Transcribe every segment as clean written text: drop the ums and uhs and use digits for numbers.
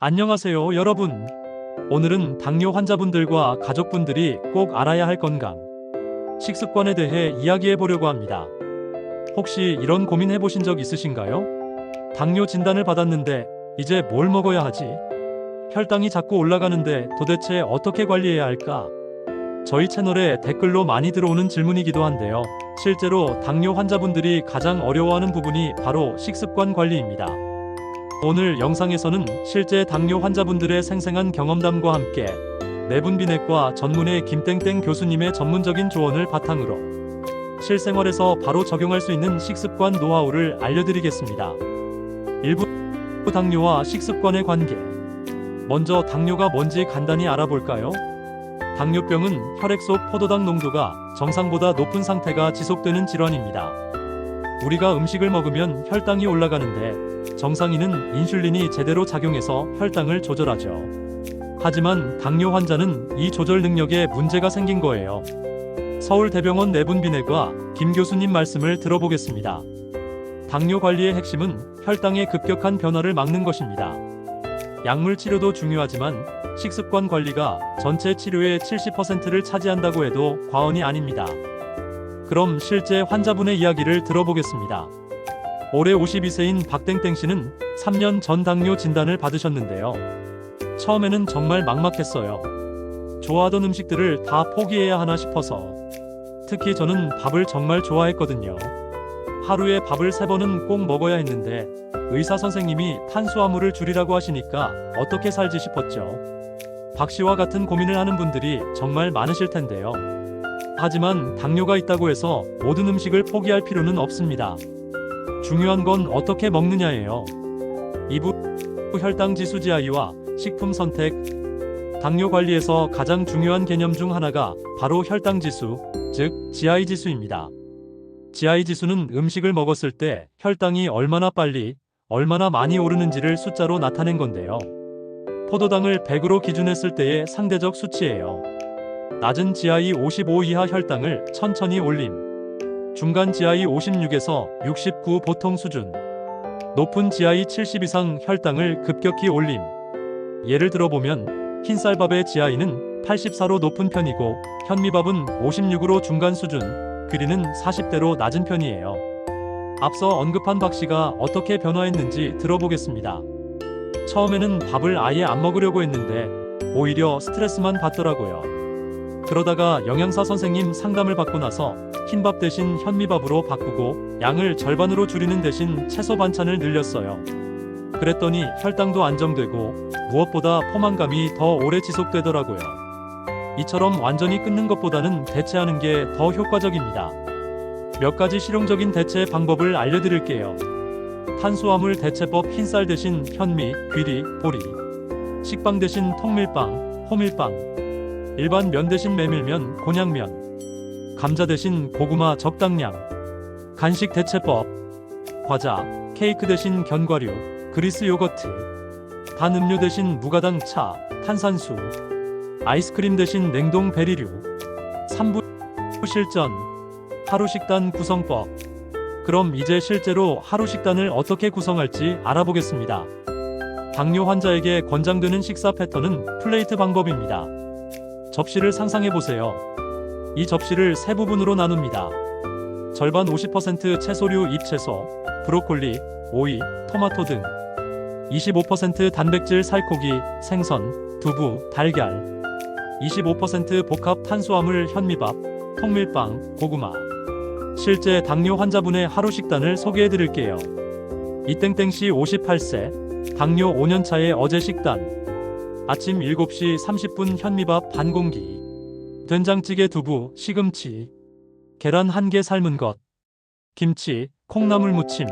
안녕하세요, 여러분. 오늘은 당뇨 환자분들과 가족분들이 꼭 알아야 할 건강, 식습관에 대해 이야기해 보려고 합니다. 혹시 이런 고민 해보신 적 있으신가요? 당뇨 진단을 받았는데 이제 뭘 먹어야 하지? 혈당이 자꾸 올라가는데 도대체 어떻게 관리해야 할까? 저희 채널에 댓글로 많이 들어오는 질문이기도 한데요. 실제로 당뇨 환자분들이 가장 어려워하는 부분이 바로 식습관 관리입니다. 오늘 영상에서는 실제 당뇨 환자분들의 생생한 경험담과 함께 내분비내과 전문의 김땡땡 교수님의 전문적인 조언을 바탕으로 실생활에서 바로 적용할 수 있는 식습관 노하우를 알려드리겠습니다. 1부 당뇨와 식습관의 관계. 먼저 당뇨가 뭔지 간단히 알아볼까요? 당뇨병은 혈액 속 포도당 농도가 정상보다 높은 상태가 지속되는 질환입니다. 우리가 음식을 먹으면 혈당이 올라가는데 정상인은 인슐린이 제대로 작용해서 혈당을 조절하죠. 하지만 당뇨 환자는 이 조절 능력에 문제가 생긴 거예요. 서울대병원 내분비내과 김 교수님 말씀을 들어보겠습니다. 당뇨 관리의 핵심은 혈당의 급격한 변화를 막는 것입니다. 약물 치료도 중요하지만 식습관 관리가 전체 치료의 70%를 차지한다고 해도 과언이 아닙니다. 그럼 실제 환자분의 이야기를 들어보겠습니다. 올해 52세인 박땡땡 씨는 3년 전 당뇨 진단을 받으셨는데요. 처음에는 정말 막막했어요. 좋아하던 음식들을 다 포기해야 하나 싶어서. 특히 저는 밥을 정말 좋아했거든요. 하루에 밥을 3번은 꼭 먹어야 했는데 의사 선생님이 탄수화물을 줄이라고 하시니까 어떻게 살지 싶었죠. 박 씨와 같은 고민을 하는 분들이 정말 많으실 텐데요. 하지만 당뇨가 있다고 해서 모든 음식을 포기할 필요는 없습니다. 중요한 건 어떻게 먹느냐예요. 2부 혈당 지수 GI와 식품 선택. 당뇨 관리에서 가장 중요한 개념 중 하나가 바로 혈당 지수, 즉 GI 지수입니다. GI 지수는 음식을 먹었을 때 혈당이 얼마나 빨리, 얼마나 많이 오르는지를 숫자로 나타낸 건데요. 포도당을 100으로 기준했을 때의 상대적 수치예요. 낮은 GI 55 이하 혈당을 천천히 올림. 중간 GI 56에서 69 보통 수준. 높은 GI 70 이상 혈당을 급격히 올림. 예를 들어보면 흰쌀밥의 GI는 84로 높은 편이고 현미밥은 56으로 중간 수준, 귀리는 40대로 낮은 편이에요. 앞서 언급한 박 씨가 어떻게 변화했는지 들어보겠습니다. 처음에는 밥을 아예 안 먹으려고 했는데 오히려 스트레스만 받더라고요. 그러다가 영양사 선생님 상담을 받고 나서 흰밥 대신 현미밥으로 바꾸고 양을 절반으로 줄이는 대신 채소 반찬을 늘렸어요. 그랬더니 혈당도 안정되고 무엇보다 포만감이 더 오래 지속되더라고요. 이처럼 완전히 끊는 것보다는 대체하는 게 더 효과적입니다. 몇 가지 실용적인 대체 방법을 알려드릴게요. 탄수화물 대체법: 흰쌀 대신 현미, 귀리, 보리. 식빵 대신 통밀빵, 호밀빵. 일반 면 대신 메밀면, 곤약면. 감자 대신 고구마 적당량. 간식 대체법: 과자, 케이크 대신 견과류, 그리스 요거트. 단 음료 대신 무가당 차, 탄산수. 아이스크림 대신 냉동 베리류. 3부 실전. 하루 식단 구성법. 그럼 이제 실제로 하루 식단을 어떻게 구성할지 알아보겠습니다. 당뇨 환자에게 권장되는 식사 패턴은 플레이트 방법입니다. 접시를 상상해보세요. 이 접시를 세 부분으로 나눕니다. 절반 50% 채소류 잎채소, 브로콜리, 오이, 토마토 등. 25% 단백질 살코기, 생선, 두부, 달걀. 25% 복합 탄수화물 현미밥, 통밀빵, 고구마. 실제 당뇨 환자분의 하루 식단을 소개해드릴게요. 이땡땡씨 58세, 당뇨 5년차의 어제 식단. 아침 7시 30분 현미밥 반 공기. 된장찌개 두부, 시금치. 계란 1개 삶은 것. 김치, 콩나물 무침.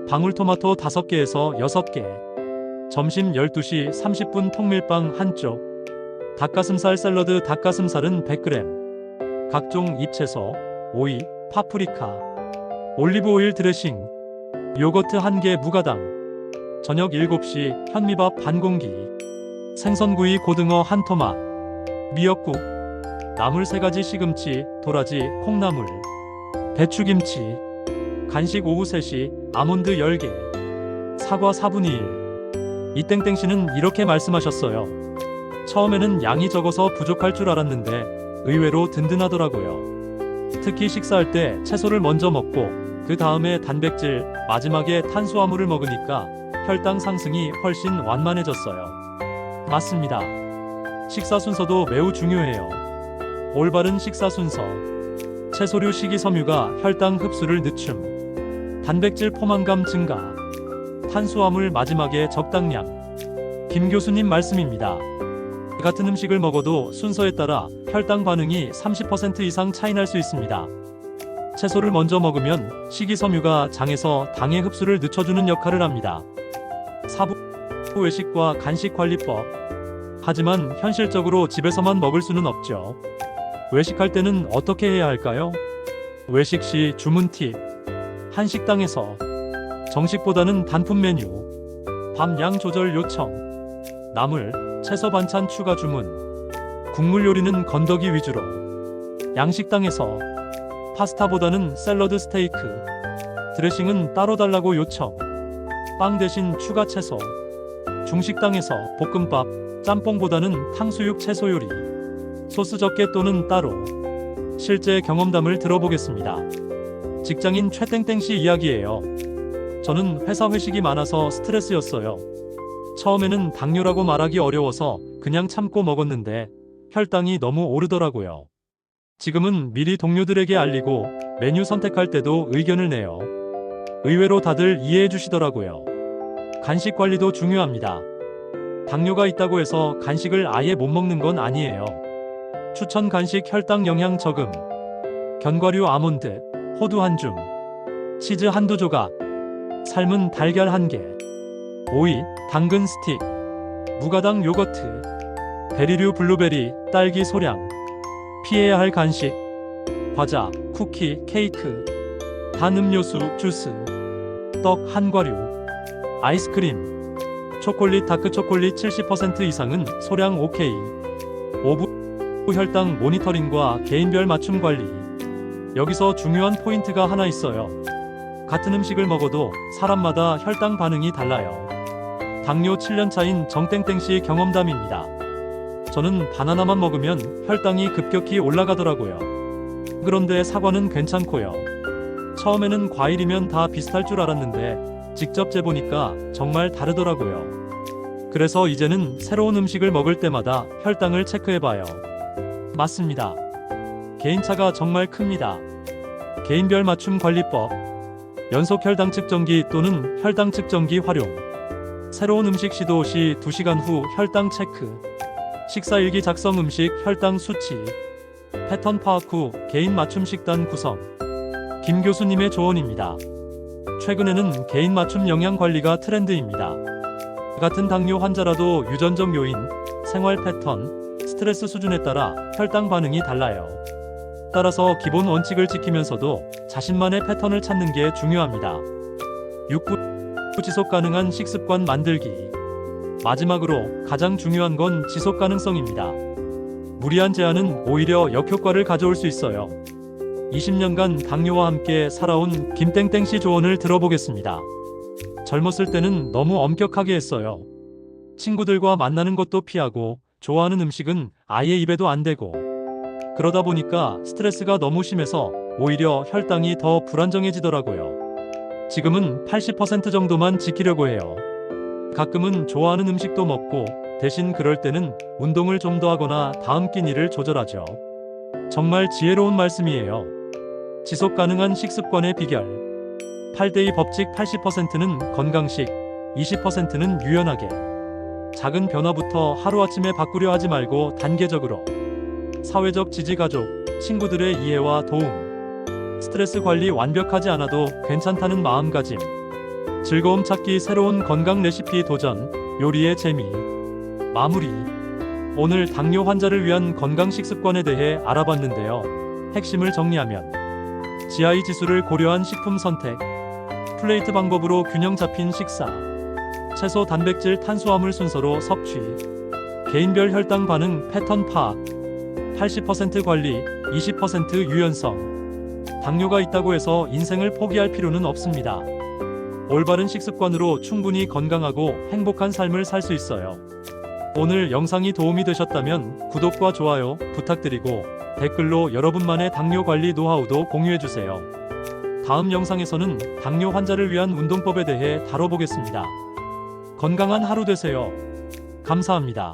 방울토마토 5개에서 6개. 점심 12시 30분 통밀빵 한쪽. 닭가슴살 샐러드 닭가슴살은 100g. 각종 잎채소, 오이, 파프리카. 올리브오일 드레싱. 요거트 1개 무가당. 저녁 7시 현미밥 반 공기. 생선구이 고등어 1토막. 미역국. 나물 3가지 시금치, 도라지, 콩나물. 배추김치. 간식 오후 3시 아몬드 10개. 사과 1/4. 이땡땡 씨는 이렇게 말씀하셨어요. 처음에는 양이 적어서 부족할 줄 알았는데 의외로 든든하더라고요. 특히 식사할 때 채소를 먼저 먹고 그 다음에 단백질, 마지막에 탄수화물을 먹으니까 혈당 상승이 훨씬 완만해졌어요. 맞습니다. 식사 순서도 매우 중요해요. 올바른 식사 순서. 채소류 식이섬유가 혈당 흡수를 늦춤. 단백질 포만감 증가. 탄수화물 마지막에 적당량. 김 교수님 말씀입니다. 같은 음식을 먹어도 순서에 따라 혈당 반응이 30% 이상 차이 날 수 있습니다. 채소를 먼저 먹으면 식이섬유가 장에서 당의 흡수를 늦춰주는 역할을 합니다. 사부 외식과 간식 관리법. 하지만 현실적으로 집에서만 먹을 수는 없죠. 외식할 때는 어떻게 해야 할까요? 외식 시 주문 팁. 한식당에서 정식보다는 단품 메뉴, 밥 양 조절 요청, 나물, 채소 반찬 추가 주문, 국물 요리는 건더기 위주로. 양식당에서 파스타보다는 샐러드 스테이크, 드레싱은 따로 달라고 요청, 빵 대신 추가 채소. 중식당에서 볶음밥, 짬뽕보다는 탕수육 채소 요리, 소스 적게 또는 따로. 실제 경험담을 들어보겠습니다. 직장인 최땡땡 씨 이야기예요. 저는 회사 회식이 많아서 스트레스였어요. 처음에는 당뇨라고 말하기 어려워서 그냥 참고 먹었는데 혈당이 너무 오르더라고요. 지금은 미리 동료들에게 알리고 메뉴 선택할 때도 의견을 내요. 의외로 다들 이해해 주시더라고요. 간식 관리도 중요합니다. 당뇨가 있다고 해서 간식을 아예 못 먹는 건 아니에요. 추천 간식 혈당 영양 저금. 견과류 아몬드, 호두 한 줌, 치즈 한두 조각, 삶은 달걀 1개, 오이, 당근 스틱, 무가당 요거트, 베리류 블루베리, 딸기 소량. 피해야 할 간식, 과자, 쿠키, 케이크, 단 음료수, 주스, 떡 한 과류, 아이스크림, 초콜릿, 다크 초콜릿 70% 이상은 소량 오케이. 오브 혈당 모니터링과 개인별 맞춤 관리. 여기서 중요한 포인트가 하나 있어요. 같은 음식을 먹어도 사람마다 혈당 반응이 달라요. 당뇨 7년 차인 정땡땡 씨 경험담입니다. 저는 바나나만 먹으면 혈당이 급격히 올라가더라고요. 그런데 사과는 괜찮고요. 처음에는 과일이면 다 비슷할 줄 알았는데 직접 재보니까 정말 다르더라고요. 그래서 이제는 새로운 음식을 먹을 때마다 혈당을 체크해봐요. 맞습니다. 개인차가 정말 큽니다. 개인별 맞춤 관리법. 연속 혈당 측정기 또는 혈당 측정기 활용. 새로운 음식 시도 시 2시간 후 혈당 체크. 식사일기 작성. 음식 혈당 수치. 패턴 파악 후 개인 맞춤 식단 구성. 김 교수님의 조언입니다. 최근에는 개인 맞춤 영양 관리가 트렌드입니다. 같은 당뇨 환자라도 유전적 요인, 생활 패턴, 스트레스 수준에 따라 혈당 반응이 달라요. 따라서 기본 원칙을 지키면서도 자신만의 패턴을 찾는 게 중요합니다. 6. 지속 가능한 식습관 만들기. 마지막으로 가장 중요한 건 지속 가능성입니다. 무리한 제한은 오히려 역효과를 가져올 수 있어요. 20년간 당뇨와 함께 살아온 김땡땡 씨 조언을 들어보겠습니다. 젊었을 때는 너무 엄격하게 했어요. 친구들과 만나는 것도 피하고 좋아하는 음식은 아예 입에도 안 대고. 그러다 보니까 스트레스가 너무 심해서 오히려 혈당이 더 불안정해지더라고요. 지금은 80% 정도만 지키려고 해요. 가끔은 좋아하는 음식도 먹고 대신 그럴 때는 운동을 좀 더 하거나 다음 끼니를 조절하죠. 정말 지혜로운 말씀이에요. 지속 가능한 식습관의 비결. 8대2 법칙. 80%는 건강식, 20%는 유연하게. 작은 변화부터 하루아침에 바꾸려 하지 말고 단계적으로. 사회적 지지. 가족, 친구들의 이해와 도움. 스트레스 관리 완벽하지 않아도 괜찮다는 마음가짐. 즐거움 찾기. 새로운 건강 레시피 도전, 요리의 재미. 마무리. 오늘 당뇨 환자를 위한 건강 식습관에 대해 알아봤는데요. 핵심을 정리하면 GI 지수를 고려한 식품 선택, 플레이트 방법으로 균형 잡힌 식사, 채소, 단백질, 탄수화물 순서로 섭취, 개인별 혈당 반응 패턴 파악, 80% 관리, 20% 유연성. 당뇨가 있다고 해서 인생을 포기할 필요는 없습니다. 올바른 식습관으로 충분히 건강하고 행복한 삶을 살 수 있어요. 오늘 영상이 도움이 되셨다면 구독과 좋아요 부탁드리고 댓글로 여러분만의 당뇨 관리 노하우도 공유해주세요. 다음 영상에서는 당뇨 환자를 위한 운동법에 대해 다뤄보겠습니다. 건강한 하루 되세요. 감사합니다.